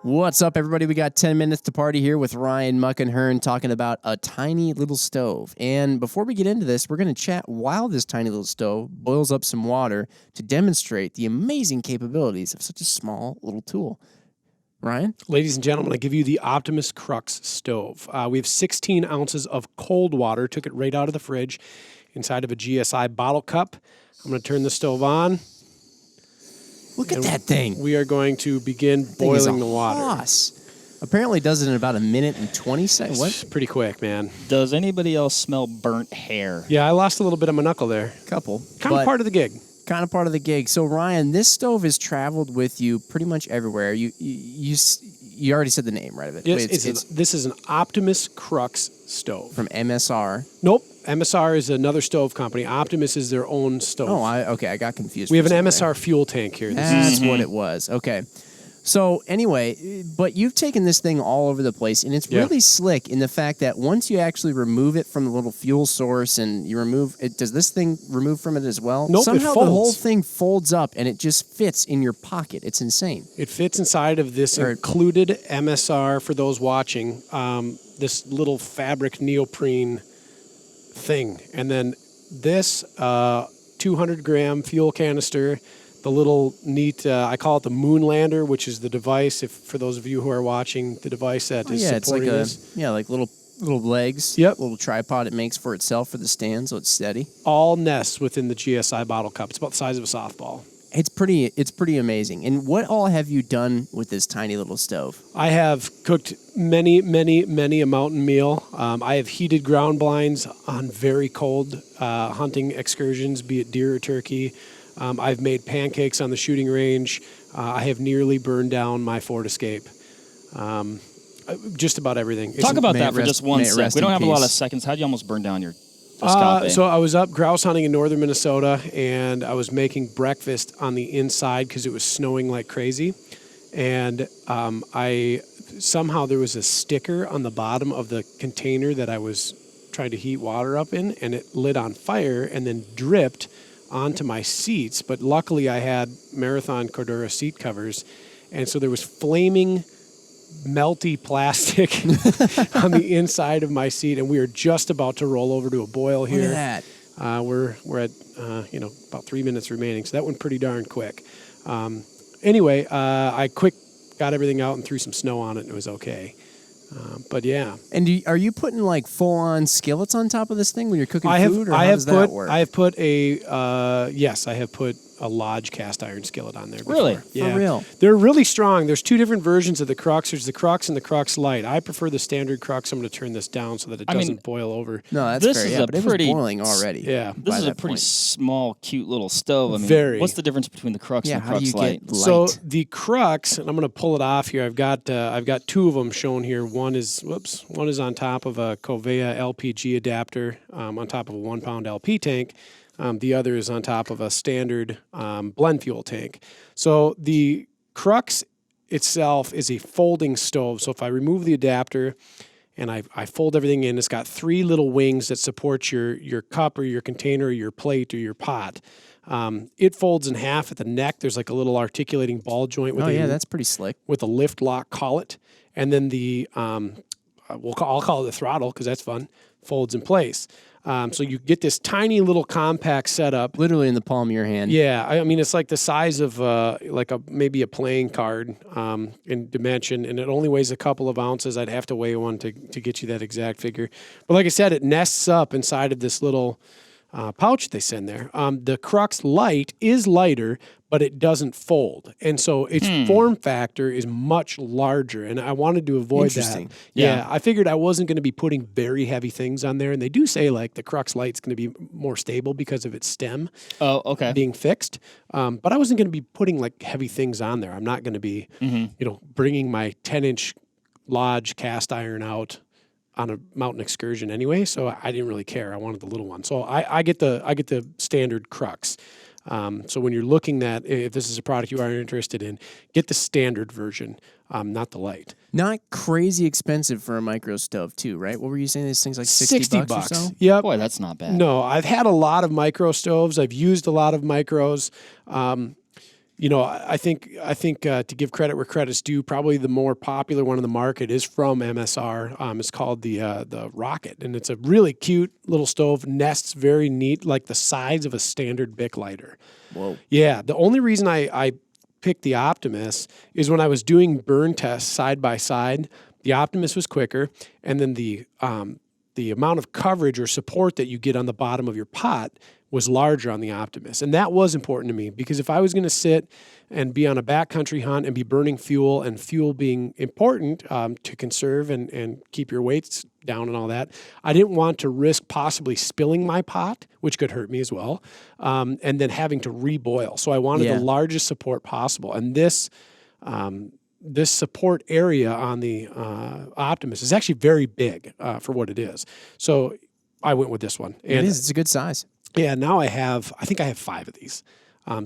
What's up, everybody? We got 10 minutes to party here with Ryan Muckenhirn talking about a tiny little stove. And before we get into this, we're going to chat while this tiny little stove boils up some water to demonstrate the amazing capabilities of such a small little tool. Ryan? Ladies and gentlemen, I give you the Optimus Crux stove. We have 16 ounces of cold water, took it right out of the fridge inside of a GSI bottle cup. I'm going to turn the stove on. Look at that thing. We are going to begin boiling the water. Apparently it does it in about a minute and 20 seconds. What? Pretty quick, man. Does anybody else smell burnt hair? Yeah, I lost a little bit of my knuckle there. Couple. Kind of part of the gig. Kind of part of the gig. So, Ryan, this stove has traveled with you pretty much everywhere. You already said the name, right? Of it. Yes, this is an Optimus Crux stove. From MSR. Nope. MSR is another stove company. Optimus is their own stove. Oh, I got confused. We have an MSR fuel tank here. That's what it was. Okay. So anyway, but you've taken this thing all over the place, and it's really slick in the fact that once you actually remove it from the little fuel source and you remove it, does this thing remove from it as well? Nope, Somehow it folds. The whole thing folds up, and it just fits in your pocket. It's insane. It fits inside of this included MSR, for those watching, this little fabric neoprene thing. And then this 200-gram fuel canister, the little neat, I call it the Moonlander, which is the device, for those of you who are watching, the device that is supporting this. Yeah, like little legs, little tripod it makes for itself for the stand, so it's steady. All nests within the GSI bottle cup. It's about the size of a softball. It's pretty amazing. And what all have you done with this tiny little stove? I have cooked many a mountain meal. I have heated ground blinds on very cold hunting excursions, be it deer or turkey. I've made pancakes on the shooting range. I have nearly burned down my Ford Escape. Just about everything. Talk about that for just 1 sec. We don't have a lot of seconds. How did you almost burn down your So I was up grouse hunting in northern Minnesota, and I was making breakfast on the inside because it was snowing like crazy. And somehow there was a sticker on the bottom of the container that I was trying to heat water up in, and it lit on fire and then dripped onto my seats. But luckily I had Marathon Cordura seat covers, and so there was flaming melty plastic on the inside of my seat, and we are just about to roll over to a boil here. Look at that. We're at about 3 minutes remaining, so that went pretty darn quick. Anyway, I got everything out and threw some snow on it, and it was okay. But yeah. And are you putting like full-on skillets on top of this thing when you're cooking food, or how does that work? I have put I have put a Lodge cast iron skillet on there before. Really? Yeah. For real? They're really strong. There's two different versions of the Crux. There's the Crux and the Crux Light. I prefer the standard Crux. I'm going to turn this down so that it doesn't boil over. No, that's fair. Yeah, but it was boiling already. Yeah. This is a pretty small, cute little stove. I mean, what's the difference between the Crux and the Crux Light? So the Crux, and I'm going to pull it off here. I've got two of them shown here. One is on top of a Covea LPG adapter on top of a 1-pound LP tank. The other is on top of a standard blend fuel tank. So the Crux itself is a folding stove. So if I remove the adapter and I fold everything in, it's got 3 little wings that support your cup or your container or your plate or your pot. It folds in half at the neck. There's like a little articulating ball joint with that's pretty slick. With a lift lock collet. And then I'll call it the throttle because that's fun, folds in place. So you get this tiny little compact setup. Literally in the palm of your hand. Yeah, I mean, it's like the size of maybe a playing card in dimension, and it only weighs a couple of ounces. I'd have to weigh one to get you that exact figure. But like I said, it nests up inside of this little pouch they send there. The Crux Light is lighter, but it doesn't fold. And so its form factor is much larger, and I wanted to avoid that. Yeah, I figured I wasn't going to be putting very heavy things on there, and they do say like the Crux Light's going to be more stable because of its stem being fixed. But I wasn't going to be putting like heavy things on there. I'm not going to be, bringing my 10-inch Lodge cast iron out on a mountain excursion anyway, so I didn't really care. I wanted the little one. So I get the standard Crux. So when you're looking at if this is a product you are interested in, get the standard version, not the light. Not crazy expensive for a micro stove too, right? What were you saying? These things like 60 bucks or so? Yep. Boy, that's not bad. No, I've had a lot of micro stoves. I've used a lot of micros. I think to give credit where credit's due, probably the more popular one in the market is from MSR. It's called the Rocket, and it's a really cute little stove. Nests very neat, like the size of a standard Bic lighter. Whoa. Yeah. The only reason I picked the Optimus is when I was doing burn tests side by side, the Optimus was quicker, and then the amount of coverage or support that you get on the bottom of your pot was larger on the Optimus. And that was important to me because if I was going to sit and be on a backcountry hunt and be burning fuel, and fuel being important to conserve and keep your weights down and all that, I didn't want to risk possibly spilling my pot, which could hurt me as well, and then having to reboil. So I wanted the largest support possible. And this support area on the Optimus is actually very big for what it is. So I went with this one. And it is. It's a good size. Yeah, now I think I have 5 of these.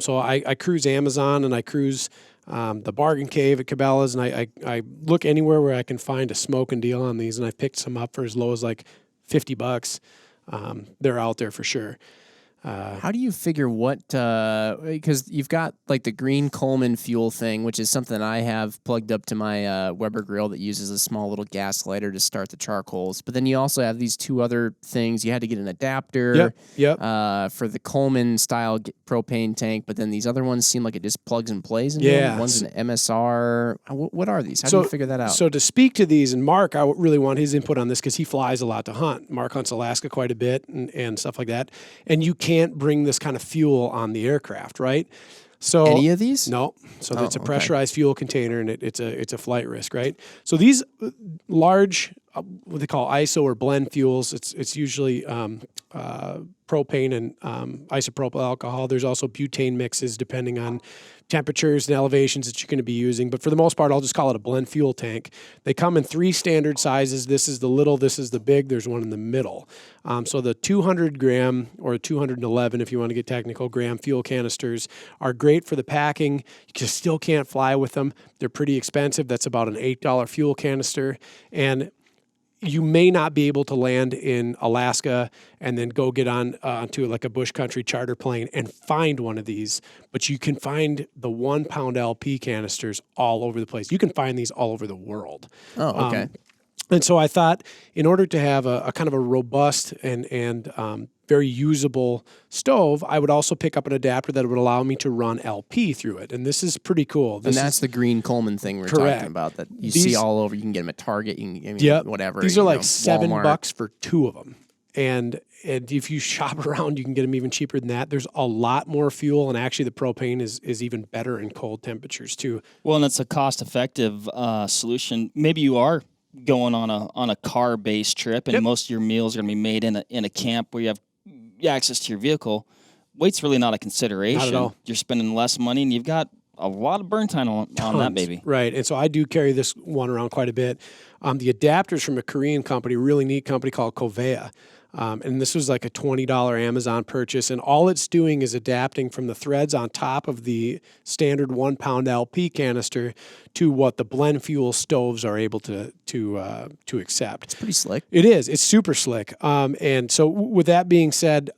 So I cruise Amazon and I cruise the Bargain Cave at Cabela's, and I look anywhere where I can find a smoking deal on these, and I've picked some up for as low as like $50. They're out there for sure. How do you figure what, because you've got like the green Coleman fuel thing, which is something I have plugged up to my Weber grill that uses a small little gas lighter to start the charcoals. But then you also have these 2 other things. You had to get an adapter for the Coleman style propane tank, but then these other ones seem like it just plugs and plays in them. One's an MSR. What are these? How do you figure that out? So to speak to these, and Mark, I really want his input on this because he flies a lot to hunt. Mark hunts Alaska quite a bit and stuff like that. And you can't bring this kind of fuel on the aircraft, right? So any of these? No. So it's a pressurized fuel container, and it's a flight risk, right? So these large, what they call ISO or blend fuels, it's usually propane and isopropyl alcohol. There's also butane mixes depending on temperatures and elevations that you're going to be using. But for the most part, I'll just call it a blend fuel tank. They come in 3 standard sizes. This is the little, this is the big, there's one in the middle. So the 200 gram or 211, if you want to get technical, gram fuel canisters are great for the packing. You just still can't fly with them. They're pretty expensive. That's about an $8 fuel canister. And you may not be able to land in Alaska and then go get onto like a bush country charter plane and find one of these, but you can find the 1 pound LP canisters all over the place. You can find these all over the world. Oh, okay. And so I thought, in order to have a kind of a robust and very usable stove, I would also pick up an adapter that would allow me to run LP through it. And this is pretty cool. And that's the green Coleman thing we're talking about that you see all over. You can get them at Target, whatever. These are like $7 for 2 of them. And if you shop around, you can get them even cheaper than that. There's a lot more fuel, and actually the propane is even better in cold temperatures too. Well, and it's a cost-effective solution. Maybe you are going on a car-based trip, and most of your meals are going to be made in a camp where you have access to your vehicle. Weight's really not a consideration. Not at all. You're spending less money, and you've got a lot of burn time on that baby. Right, and so I do carry this one around quite a bit. The adapter's from a Korean company, really neat company called Kovea. And this was like a $20 Amazon purchase, and all it's doing is adapting from the threads on top of the standard 1 pound LP canister to what the blend fuel stoves are able to accept. It's pretty slick. It is. It's super slick. And so with that being said,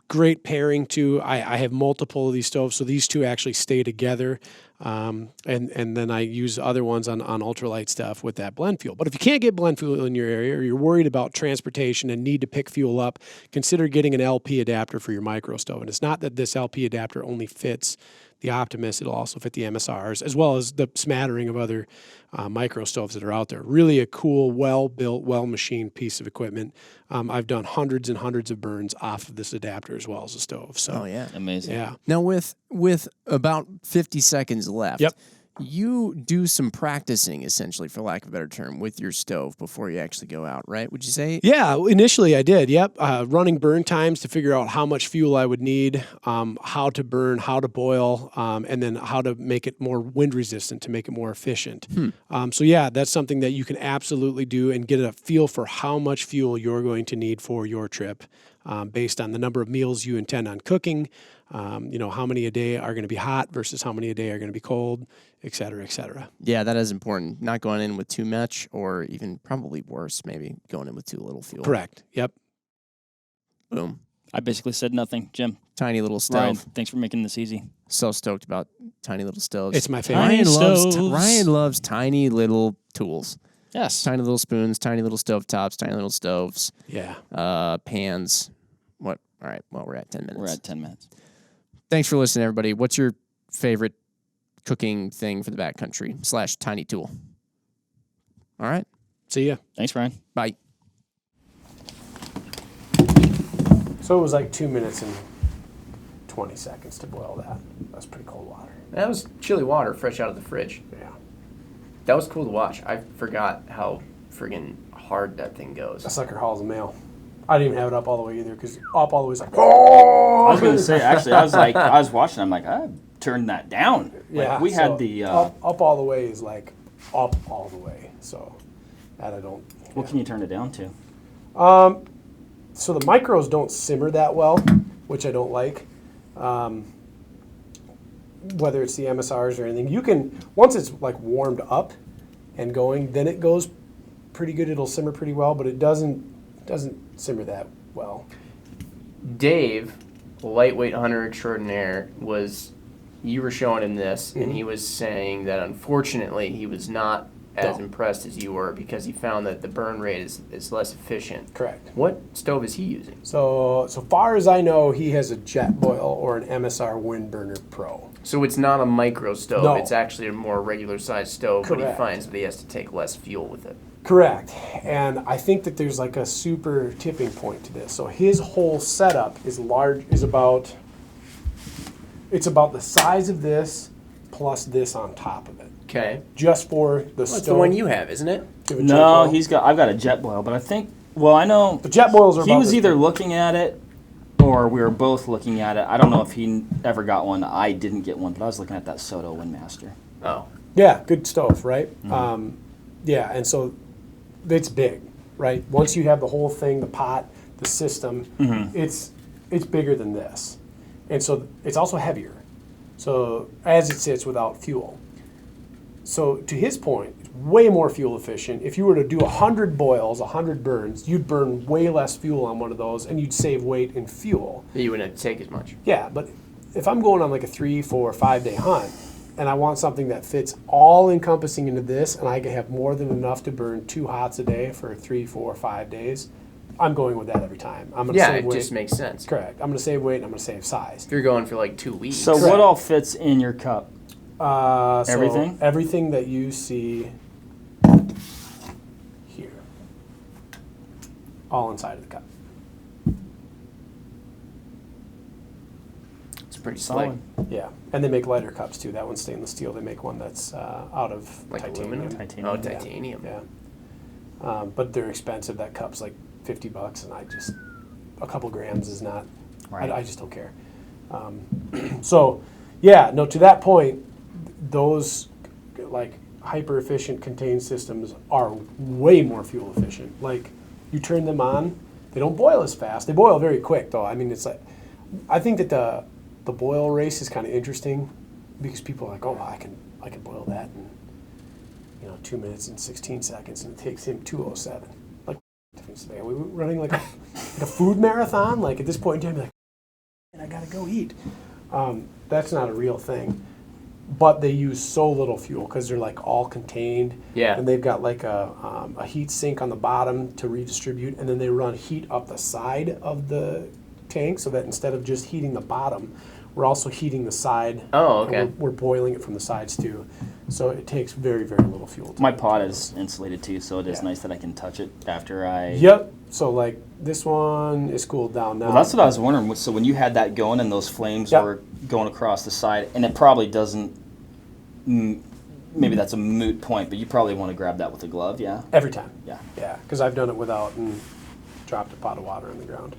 great pairing too. I have multiple of these stoves, so these 2 actually stay together. And then I use other ones on ultralight stuff with that blend fuel. But if you can't get blend fuel in your area, or you're worried about transportation and need to pick fuel up, consider getting an LP adapter for your micro stove. And it's not that this LP adapter only fits the Optimus, it'll also fit the MSRs, as well as the smattering of other micro stoves that are out there. Really a cool, well-built, well-machined piece of equipment. I've done hundreds and hundreds of burns off of this adapter as well as the stove. So, amazing. Yeah. Now with about 50 seconds left, you do some practicing, essentially, for lack of a better term, with your stove before you actually go out, right? Would you say? Yeah, initially I did. Yep. Running burn times to figure out how much fuel I would need, how to burn, how to boil, and then how to make it more wind resistant to make it more efficient. So yeah, that's something that you can absolutely do and get a feel for how much fuel you're going to need for your trip based on the number of meals you intend on cooking, how many a day are going to be hot versus how many a day are going to be cold, et cetera, et cetera. Yeah, that is important. Not going in with too much, or even probably worse, maybe going in with too little fuel. Correct. Yep. Boom. I basically said nothing. Jim, Tiny little Ryan, stove. thanks for making this easy. So stoked about tiny little stoves. It's my favorite. Tiny stoves. Ryan loves tiny little tools. Yes. Tiny little spoons, tiny little stove tops, tiny little stoves, Yeah. pans. What? All right. Well, we're at 10 minutes. We're at 10 minutes. Thanks for listening, everybody. What's your favorite cooking thing for the backcountry / tiny tool? All right. See ya. Thanks, Ryan. Bye. So it was like 2 minutes and 20 seconds to boil that. That's pretty cold water. That was chilly water fresh out of the fridge. Yeah. That was cool to watch. I forgot how friggin' hard that thing goes. That sucker hauls a mail. I didn't even have it up all the way either, because up all the way is like, oh! I was going to say, actually, I was watching. I'm like, I turned that down. Yeah. Like, we so had the. up all the way is like up all the way. So that I don't. What can you turn it down to? So the micros don't simmer that well, which I don't like. Whether it's the MSRs or anything, you can, once it's like warmed up and going, then it goes pretty good. It'll simmer pretty well, but it doesn't simmer that well. Dave, lightweight hunter extraordinaire, you were showing him this, and he was saying that unfortunately he was not as impressed as you were because he found that the burn rate is less efficient. Correct. What stove is he using? So far as I know, he has a Jetboil or an MSR Windburner Pro. So it's not a micro stove. No. It's actually a more regular sized stove, but he Correct. finds that he has to take less fuel with it. Correct. And I think that there's like a super tipping point to this. So his whole setup is about the size of this plus this on top of it. Okay. Just for the That's stove. the one you have, isn't it? Do you have a No, Jetboil? I've got a Jetboil, but I think, well, I know The Jetboils are he about was this either big. looking at it or we were both looking at it. I don't know if he ever got one. I didn't get one, but I was looking at that Soto Windmaster. Oh. Yeah, good stove, right? Yeah, and so it's big, right? Once you have the whole thing, the pot, the system, it's bigger than this. And so it's also heavier. So as it sits without fuel. So to his point, it's way more fuel efficient. If you were to do 100 boils, 100 burns, you'd burn way less fuel on one of those and you'd save weight in fuel. You wouldn't have to take as much. Yeah, but if I'm going on like a 3, 4, 5 day hunt and I want something that fits all encompassing into this and I can have more than enough to burn 2 hots a day for 3, 4, 5 days, I'm going with that every time. I'm going to save it weight. just makes sense. Correct. I'm going to save weight and I'm going to save size. If you're going for like 2 weeks. So Correct. what all fits in your cup? Everything? So everything that you see here. All inside of the cup. it's pretty slick. Solid. Yeah. And they make lighter cups too. That one's stainless steel. They make one that's out of Like titanium. aluminum? Oh, titanium. Yeah. But they're expensive. That cup's like $50, and a couple grams is not. Right. I just don't care. So, yeah, no. To that point, those like hyper efficient contained systems are way more fuel efficient. Like you turn them on, they don't boil as fast. They boil very quick though. I mean, it's like I think that the boil race is kind of interesting because people are like, oh, I can boil that in 2 minutes and 16 seconds, and it takes him 2:07. Like, are we running like a food marathon? Like at this point in time, you're like, I gotta go eat. That's not a real thing. But they use so little fuel because they're like all contained. Yeah. And they've got like a heat sink on the bottom to redistribute, and then they run heat up the side of the tank so that instead of just heating the bottom, we're also heating the side. Oh, okay. And we're boiling it from the sides too. So it takes very, very little fuel. My pot is insulated too, so it is nice that I can touch it after I... Yep. So like this one is cooled down now. Well, that's what I was wondering. So when you had that going and those flames Yep. were going across the side, and it probably doesn't... Maybe that's a moot point, but you probably want to grab that with a glove, yeah? Every time. Yeah. Yeah, because I've done it without and dropped a pot of water on the ground.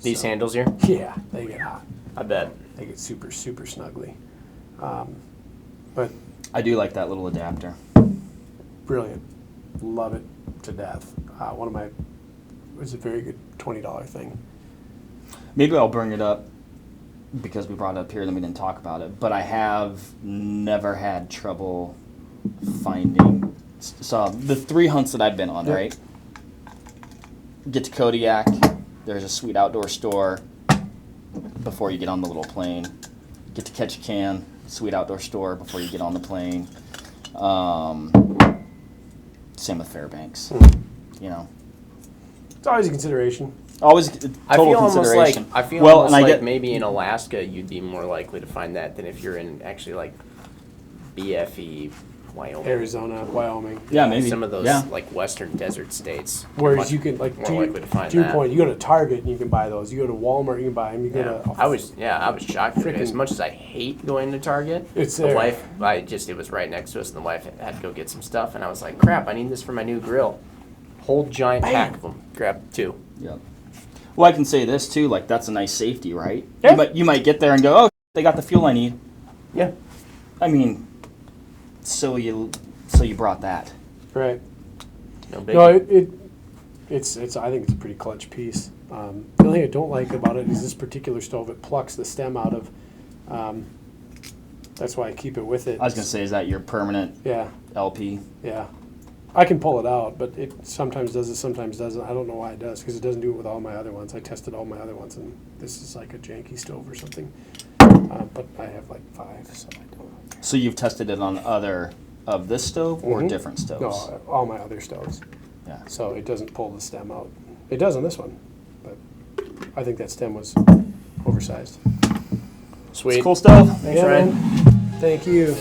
These handles here? Yeah, they get hot. I bet. They get super, super snuggly. But I do like that little adapter. brilliant. Love it to death. It was a very good $20 thing. Maybe I'll bring it up because we brought it up here and then we didn't talk about it, but I have never had trouble finding... So the 3 hunts that I've been on, Yep. right? Get to Kodiak, there's a sweet outdoor store, before you get on the little plane. Get to catch a can, sweet outdoor store before you get on the plane. Same with Fairbanks. You know, It's always a consideration. always I total feel almost like consideration. Well, and I get maybe in Alaska you'd be more likely to find that than if you're in actually like BFE, Wyoming. Arizona, Wyoming. yeah, maybe Some of those yeah. like western desert states. Whereas much you can, like, more likely to find to your that. point, you go to Target and you can buy those. You go to Walmart, you can buy them. You go Yeah. to. I was shocked. As Freaking- much as I hate going to Target, It's the there. wife, it was right next to us, and the wife had to go get some stuff, and I was like, crap, I need this for my new grill. Whole giant pack of them. Grab 2. Yeah. Well, I can say this too. Like that's a nice safety, right? Yeah. You might get there and go, oh, they got the fuel I need. Yeah. I mean, so you brought that. Right. No big. No, it's. I think it's a pretty clutch piece. The only thing I don't like about it is this particular stove. It plucks the stem out of. That's why I keep it with it. I was gonna say, is that your permanent Yeah, LP? yeah. I can pull it out, but it sometimes does it, sometimes doesn't. I don't know why it does, because it doesn't do it with all my other ones. I tested all my other ones, and this is like a janky stove or something. But I have like 5, so I don't know. So you've tested it on other of this stove or Mhm. different stoves? No, all my other stoves. Yeah. So it doesn't pull the stem out. It does on this one, but I think that stem was oversized. Sweet. It's cool stuff. Thanks, Ryan. Man. Thank you.